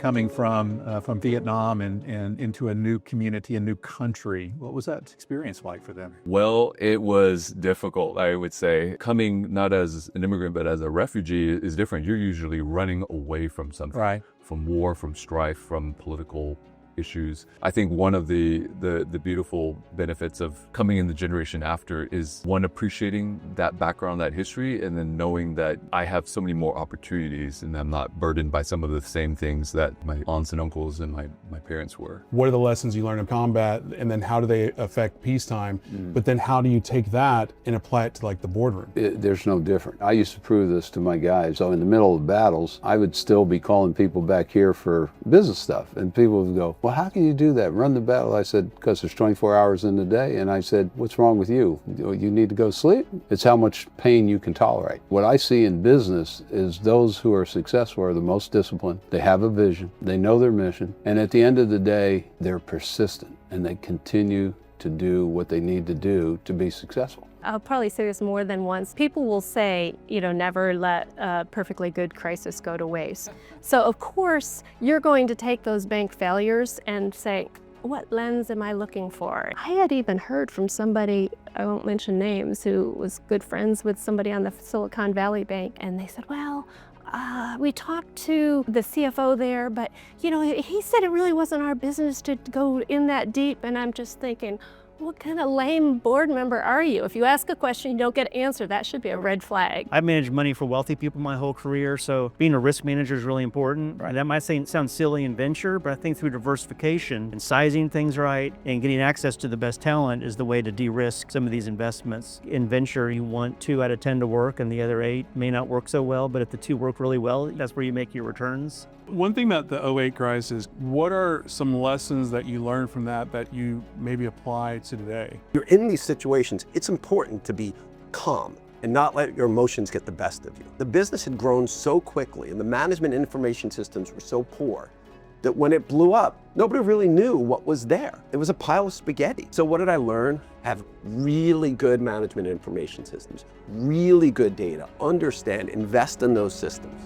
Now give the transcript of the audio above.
coming from Vietnam and into a new community, a new country. What was that experience like for them? Well, it was difficult, I would say. Coming not as an immigrant, but as a refugee is different. You're usually running away from something, Right. from war, from strife, from political issues. I think one of the beautiful benefits of coming in the generation after is one, appreciating that background, that history, and then knowing that I have so many more opportunities and I'm not burdened by some of the same things that my aunts and uncles and my parents were. What are the lessons you learn in combat, and then how do they affect peacetime? But then how do you take that and apply it to like the boardroom? There's no different. I used to prove this to my guys. So in the middle of battles, I would still be calling people back here for business stuff, and people would go, well, how can you do that? Run the battle? I said, because there's 24 hours in the day. And I said, what's wrong with you? You need to go sleep? It's how much pain you can tolerate. What I see in business is those who are successful are the most disciplined. They have a vision. They know their mission. And at the end of the day, they're persistent and they continue to do what they need to do to be successful. I'll probably say this more than once. People will say, never let a perfectly good crisis go to waste. So of course, you're going to take those bank failures and say, what lens am I looking for? I had even heard from somebody, I won't mention names, who was good friends with somebody on the Silicon Valley Bank, and they said, well, we talked to the CFO there, but he said it really wasn't our business to go in that deep. And I'm just thinking, what kind of lame board member are you? If you ask a question, you don't get an answer, that should be a red flag. I've managed money for wealthy people my whole career, so being a risk manager is really important. Right. That might sound silly in venture, but I think through diversification and sizing things right and getting access to the best talent is the way to de-risk some of these investments. In venture, you want 2 out of 10 to work and the other 8 may not work so well, but if the 2 work really well, that's where you make your returns. One thing that the '08 crisis, what are some lessons that you learned from that you maybe apply to today? You're in these situations, it's important to be calm and not let your emotions get the best of you. The business had grown so quickly and the management information systems were so poor that when it blew up, nobody really knew what was there. It was a pile of spaghetti. So what did I learn? Have really good management information systems, really good data, understand, invest in those systems.